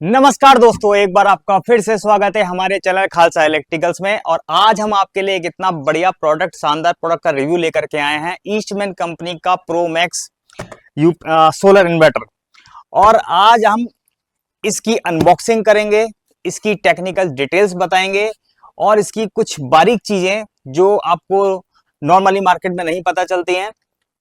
नमस्कार दोस्तों, एक बार आपका फिर से स्वागत है हमारे चैनल खालसा इलेक्ट्रिकल्स में। और आज हम आपके लिए एक इतना बढ़िया प्रोडक्ट, शानदार प्रोडक्ट का रिव्यू लेकर के आए हैं, ईस्टमैन कंपनी का प्रो मैक्स सोलर इन्वर्टर। और आज हम इसकी अनबॉक्सिंग करेंगे, इसकी टेक्निकल डिटेल्स बताएंगे और इसकी कुछ बारीक चीजें जो आपको नॉर्मली मार्केट में नहीं पता चलती हैं,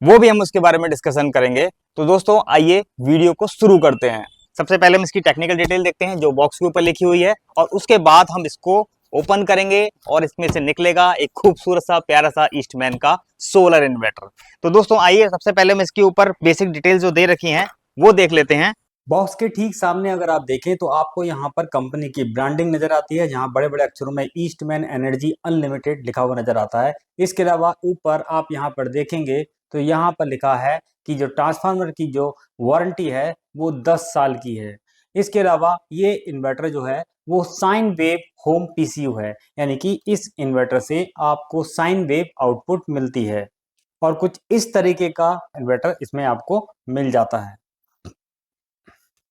वो भी हम उसके बारे में डिस्कशन करेंगे। तो दोस्तों आइए वीडियो को शुरू करते हैं। सबसे पहले हम इसकी टेक्निकल डिटेल देखते हैं जो बॉक्स के ऊपर लिखी हुई है, और उसके बाद हम इसको ओपन करेंगे और इसमें से निकलेगा एक खूबसूरत सा प्यारा सा ईस्टमैन का सोलर इन्वर्टर। तो दोस्तों आइए सबसे पहले हम इसके ऊपर बेसिक डिटेल जो दे रखी हैं वो देख लेते हैं। बॉक्स के ठीक सामने अगर आप देखें तो आपको यहाँ पर कंपनी की ब्रांडिंग नजर आती है, जहाँ बड़े बड़े अक्षरों में ईस्टमैन एनर्जी अनलिमिटेड लिखा हुआ नजर आता है। इसके अलावा ऊपर आप यहाँ पर देखेंगे तो यहाँ पर लिखा है कि जो ट्रांसफार्मर की जो वारंटी है वो 10 साल की है। इसके अलावा ये इन्वर्टर जो है वो साइन वेव होम पीसीयू है, यानी कि इस इन्वर्टर से आपको साइन वेव आउटपुट मिलती है और कुछ इस तरीके का इन्वर्टर इसमें आपको मिल जाता है।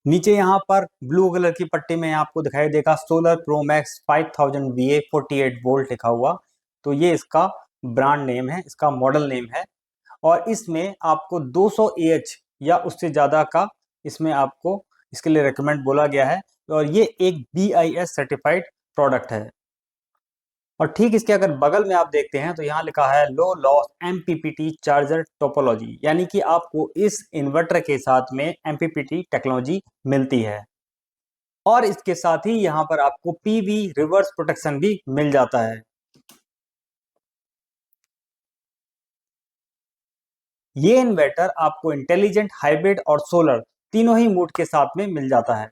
नीचे यहाँ पर ब्लू कलर की पट्टी में आपको दिखाई देगा solar pro max 5000 VA 48 volt लिखा हुआ। तो ये इसका ब्रांड नेम है, इसका मॉडल नेम है। और इसमें आपको 200 AH या उससे ज़्यादा का इसमें आपको इसके लिए रिकमेंड बोला गया है, और ये एक BIS सर्टिफाइड प्रोडक्ट है। और ठीक इसके अगर बगल में आप देखते हैं तो यहाँ लिखा है लो लॉस MPPT चार्जर टोपोलॉजी, यानी कि आपको इस इन्वर्टर के साथ में MPPT टेक्नोलॉजी मिलती है। और इसके साथ ही यहाँ पर आपको PV रिवर्स प्रोटेक्शन भी मिल जाता है। ये इन्वर्टर आपको इंटेलिजेंट, हाइब्रिड और सोलर तीनों ही मोड के साथ में मिल जाता है।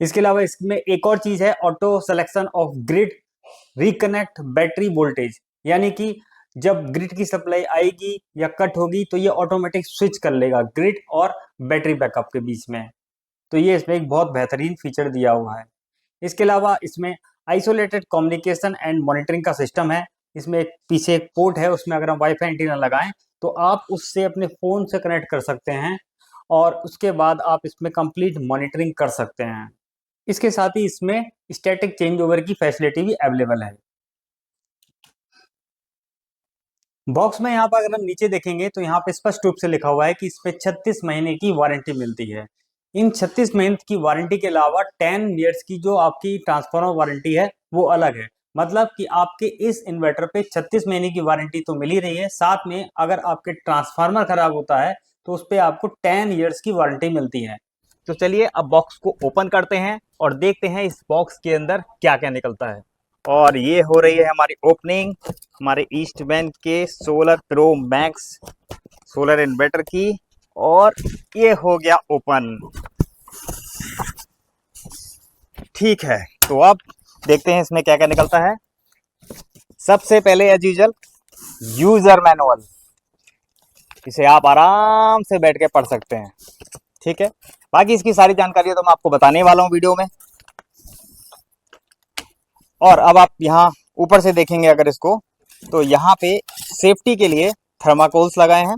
इसके अलावा इसमें एक और चीज है, auto selection of grid reconnect battery voltage, यानी कि जब ग्रिड की सप्लाई आएगी या कट होगी तो ये ऑटोमेटिक स्विच कर लेगा ग्रिड और बैटरी बैकअप के बीच में। तो ये इसमें एक बहुत बेहतरीन फीचर दिया हुआ है। इसके अलावा इसमें आइसोलेटेड कम्युनिकेशन एंड मॉनिटरिंग का सिस्टम है। इसमें एक पीछे एक पोर्ट है, उसमें अगर हम वाईफाई एंटीना लगाएं तो आप उससे अपने फ़ोन से कनेक्ट कर सकते हैं और उसके बाद आप इसमें कंप्लीट मॉनिटरिंग कर सकते हैं। इसके साथ ही इसमें स्टैटिक चेंज ओवर की फैसिलिटी भी अवेलेबल है। बॉक्स में यहाँ पर अगर हम नीचे देखेंगे तो यहाँ पे स्पष्ट रूप से लिखा हुआ है कि इसमें 36 महीने की वारंटी मिलती है। इन 36 महीने की वारंटी के अलावा 10 इयर्स की जो आपकी ट्रांसफार्मर वारंटी है वो अलग है। मतलब कि आपके इस इन्वर्टर पे 36 महीने की वारंटी तो मिल ही रही है, साथ में अगर आपके ट्रांसफार्मर खराब होता है तो उस पर आपको 10 इयर्स की वारंटी मिलती है। तो चलिए अब बॉक्स को ओपन करते हैं और देखते हैं इस बॉक्स के अंदर क्या क्या निकलता है। और ये हो रही है हमारी ओपनिंग हमारे ईस्टमैन के solar pro max solar inverter की, और ये हो गया ओपन। ठीक है, तो अब देखते हैं इसमें क्या क्या निकलता है। सबसे पहले एज यूजुअल यूजर मैनुअल, इसे आप आराम से बैठ के पढ़ सकते हैं। ठीक है, बाकी इसकी सारी जानकारी तो मैं आपको बताने वाला हूँ वीडियो में। और अब आप यहाँ ऊपर से देखेंगे अगर इसको, तो यहाँ पे सेफ्टी के लिए थर्माकोल्स लगाए हैं।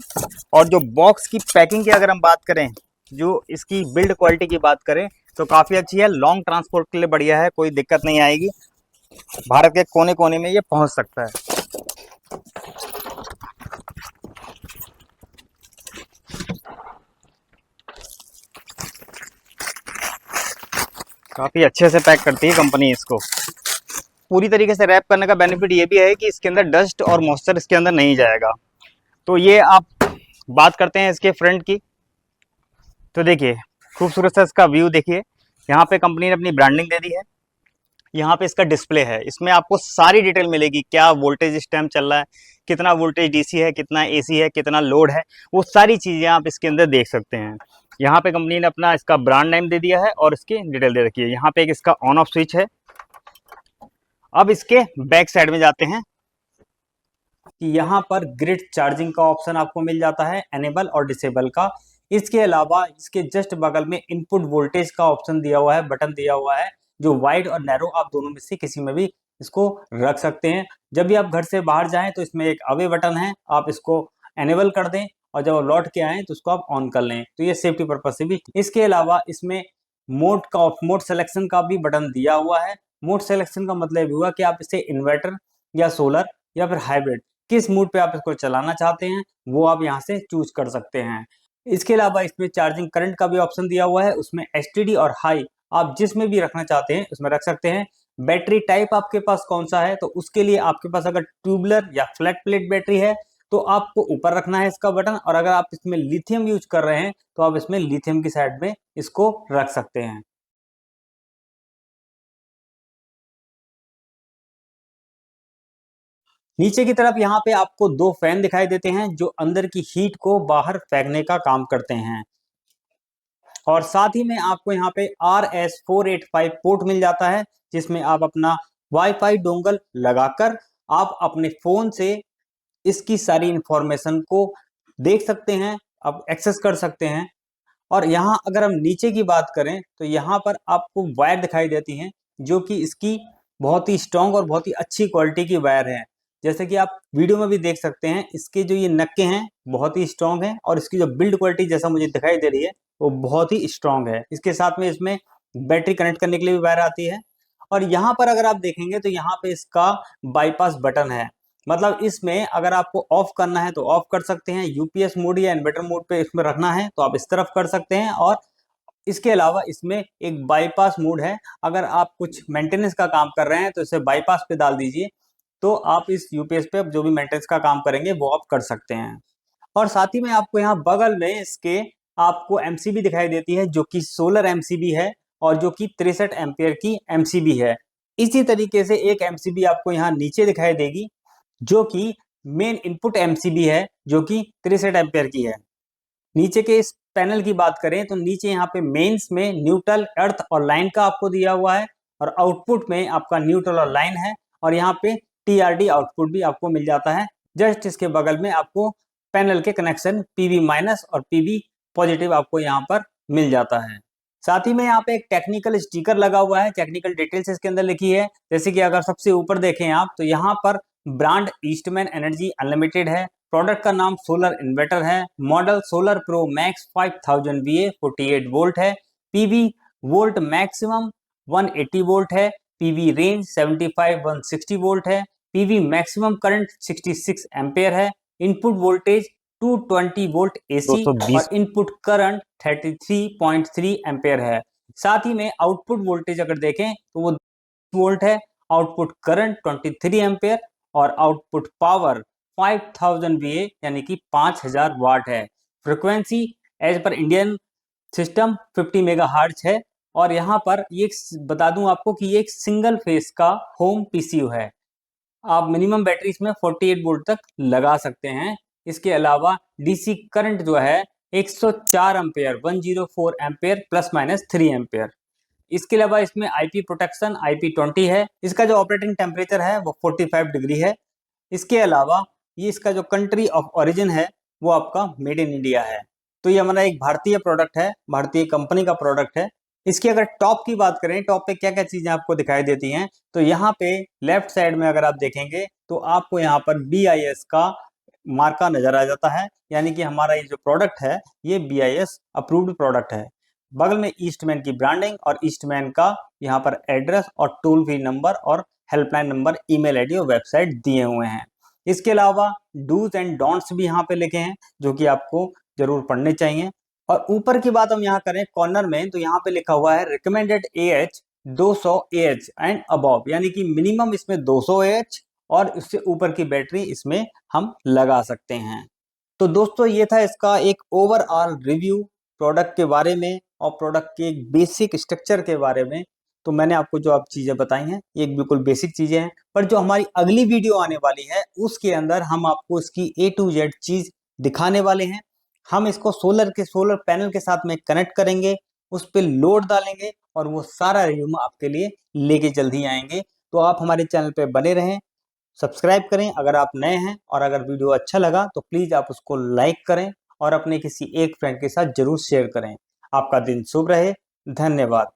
और जो बॉक्स की पैकिंग की अगर हम बात करें, जो इसकी बिल्ड क्वालिटी की बात करें तो काफ़ी अच्छी है। लॉन्ग ट्रांसपोर्ट के लिए बढ़िया है, कोई दिक्कत नहीं आएगी। भारत के कोने कोने में ये पहुंच सकता है। काफ़ी अच्छे से पैक करती है कंपनी इसको। पूरी तरीके से रैप करने का बेनिफिट ये भी है कि इसके अंदर डस्ट और मॉइस्चर इसके अंदर नहीं जाएगा। तो ये आप बात करते हैं इसके फ्रंट की, तो देखिए खूबसूरत सा इसका व्यू देखिए। यहाँ पे कंपनी ने अपनी ब्रांडिंग दे दी है। यहाँ पे इसका डिस्प्ले है, इसमें आपको सारी डिटेल मिलेगी, क्या वोल्टेज इस टाइम चल रहा है, कितना वोल्टेज डीसी है, कितना एसी है, कितना लोड है, वो सारी चीज़ें आप इसके अंदर देख सकते हैं। यहाँ पे कंपनी ने अपना इसका ब्रांड नेम दे दिया है और इसकी डिटेल दे रखी है। यहाँ पे एक इसका ऑन ऑफ स्विच है। अब इसके बैक साइड में जाते हैं कि यहाँ पर ग्रिड चार्जिंग का ऑप्शन आपको मिल जाता है, एनेबल और डिसेबल का। इसके अलावा इसके जस्ट बगल में इनपुट वोल्टेज का ऑप्शन दिया हुआ है, बटन दिया हुआ है, जो वाइड और नैरो आप दोनों में से किसी में भी इसको रख सकते हैं। जब भी आप घर से बाहर जाएं तो इसमें एक अवे बटन है, आप इसको एनेबल कर दें और जब लौट के आएँ तो उसको आप ऑन कर लें, तो ये सेफ्टी पर्पज से भी। इसके अलावा इसमें मोड सिलेक्शन का भी बटन दिया हुआ है। मोड सिलेक्शन का मतलब हुआ कि आप इसे इन्वर्टर या सोलर या फिर हाइब्रिड किस मूड पे आप इसको चलाना चाहते हैं वो आप यहाँ से चूज कर सकते हैं। इसके अलावा इसमें चार्जिंग करंट का भी ऑप्शन दिया हुआ है, उसमें एसटीडी और हाई आप जिसमें भी रखना चाहते हैं उसमें रख सकते हैं। बैटरी टाइप आपके पास कौन सा है, तो उसके लिए आपके पास अगर ट्यूबलर या फ्लैट प्लेट बैटरी है तो आपको ऊपर रखना है इसका बटन, और अगर आप इसमें लिथियम यूज कर रहे हैं तो आप इसमें लिथियम की साइड में इसको रख सकते हैं। नीचे की तरफ यहाँ पे आपको दो फैन दिखाई देते हैं जो अंदर की हीट को बाहर फेंकने का काम करते हैं, और साथ ही में आपको यहाँ पे RS485 पोर्ट मिल जाता है जिसमें आप अपना वाईफाई डोंगल लगाकर आप अपने फोन से इसकी सारी इंफॉर्मेशन को देख सकते हैं, आप एक्सेस कर सकते हैं। और यहाँ अगर हम नीचे की बात करें तो यहाँ पर आपको वायर दिखाई देती हैं जो कि इसकी बहुत ही स्ट्रॉन्ग और बहुत ही अच्छी क्वालिटी की वायर है। जैसे कि आप वीडियो में भी देख सकते हैं इसके जो ये नक्के हैं बहुत ही स्ट्रॉन्ग हैं, और इसकी जो बिल्ड क्वालिटी जैसा मुझे दिखाई दे रही है वो बहुत ही स्ट्रॉन्ग है। इसके साथ में इसमें बैटरी कनेक्ट करने के लिए भी वायर आती है। और यहाँ पर अगर आप देखेंगे तो यहाँ पे इसका बाईपास बटन है, मतलब इसमें अगर आपको ऑफ करना है तो ऑफ कर सकते हैं, यूपीएस मोड या इन्वर्टर मोड पे इसमें रखना है तो आप इस तरफ कर सकते हैं। और इसके अलावा इसमें एक बाईपास मोड है, अगर आप कुछ मेंटेनेंस का काम कर रहे हैं तो इसे बाईपास पे डाल दीजिए, तो आप इस यूपीएस पे जो भी मेंटेनेंस का काम करेंगे वो आप कर सकते हैं। और साथ ही में आपको यहाँ बगल में इसके आपको एमसीबी दिखाई देती है जो कि सोलर एमसीबी है और जो कि 63 एम्पियर की एमसीबी है। इसी तरीके से एक एमसीबी आपको यहाँ नीचे दिखाई देगी जो कि मेन इनपुट एमसीबी है जो कि 63 एम्पियर की है। नीचे के इस पैनल की बात करें तो नीचे यहाँ पे मेंस में न्यूट्रल, अर्थ और लाइन का आपको दिया हुआ है, और आउटपुट में आपका न्यूट्रल और लाइन है, और यहाँ पे टीआरडी आउटपुट भी आपको मिल जाता है। जस्ट इसके बगल में आपको पैनल के कनेक्शन पीवी माइनस और पीवी पॉजिटिव आपको यहाँ पर मिल जाता है। साथ ही में यहाँ पे एक टेक्निकल स्टिकर लगा हुआ है, टेक्निकल डिटेल्स इसके अंदर लिखी है। जैसे कि अगर सबसे ऊपर देखें आप तो यहाँ पर ब्रांड ईस्टमैन एनर्जी अनलिमिटेड है, प्रोडक्ट का नाम सोलर इन्वर्टर है, model solar pro max 5000 VA 48 volt है, पीवी वोल्ट मैक्सिमम 180 वोल्ट है, पीवी रेंज 75 160 वोल्ट है, पीवी मैक्सिमम करंट 66 एम्पेयर है, इनपुट वोल्टेज 220 वोल्ट एसी 220 और इनपुट करंट 33.3 एम्पेयर है। साथ ही में आउटपुट वोल्टेज अगर देखें तो वो वोल्ट है, आउटपुट करंट 23 एम्पेयर और आउटपुट पावर 5000 VA यानी कि 5000 वाट है। Frequency as per Indian system 50 megahertz है, और यहाँ पर ये बता दूं आपको कि ये एक सिंगल फेस का होम पीसीयू है। आप मिनिमम बैटरी इसमें 48 वोल्ट तक लगा सकते हैं। इसके अलावा डीसी करंट जो है 104 ampere 104 ampere plus minus 3 ampere. इसके अलावा इसमें आईपी प्रोटेक्शन IP20 है। इसका जो ऑपरेटिंग टेम्परेचर है वो 45 डिग्री है। इसके अलावा ये इसका जो कंट्री ऑफ ओरिजिन है वो आपका मेड इन इंडिया है। तो ये हमारा एक भारतीय प्रोडक्ट है, भारतीय कंपनी का प्रोडक्ट है। इसकी अगर टॉप की बात करें, टॉप पे क्या क्या चीजें आपको दिखाई देती हैं, तो यहाँ पे लेफ्ट साइड में अगर आप देखेंगे तो आपको यहाँ पर BIS का मार्का नजर आ जाता है, यानी कि हमारा ये जो प्रोडक्ट है ये BIS अप्रूव्ड प्रोडक्ट है। बगल में ईस्टमैन की ब्रांडिंग और ईस्टमैन का यहाँ पर एड्रेस और टोल फ्री नंबर और हेल्पलाइन नंबर, ईमेल आईडी और वेबसाइट दिए हुए हैं। इसके अलावा डूज एंड डोंट्स भी यहाँ पे लिखे हैं जो कि आपको जरूर पढ़ने चाहिए। और ऊपर की बात हम यहाँ करें कॉर्नर में तो यहाँ पे लिखा हुआ है recommended AH 200 AH and above, यानी कि मिनिमम इसमें 200 AH और उससे ऊपर की बैटरी इसमें हम लगा सकते हैं। तो दोस्तों ये था इसका एक ओवरऑल रिव्यू प्रोडक्ट के बारे में और प्रोडक्ट के एक बेसिक स्ट्रक्चर के बारे में। तो मैंने आपको जो आप चीज़ें बताई हैं ये एक बिल्कुल बेसिक चीज़ें हैं, पर जो हमारी अगली वीडियो आने वाली है उसके अंदर हम आपको इसकी A to Z चीज़ दिखाने वाले हैं। हम इसको सोलर पैनल के साथ में कनेक्ट करेंगे, उस पर लोड डालेंगे और वो सारा रिव्यू हम आपके लिए लेके जल्द ही आएंगे। तो आप हमारे चैनल पे बने रहें, सब्सक्राइब करें अगर आप नए हैं, और अगर वीडियो अच्छा लगा तो प्लीज़ आप उसको लाइक करें और अपने किसी एक फ्रेंड के साथ जरूर शेयर करें। आपका दिन शुभ रहे। धन्यवाद।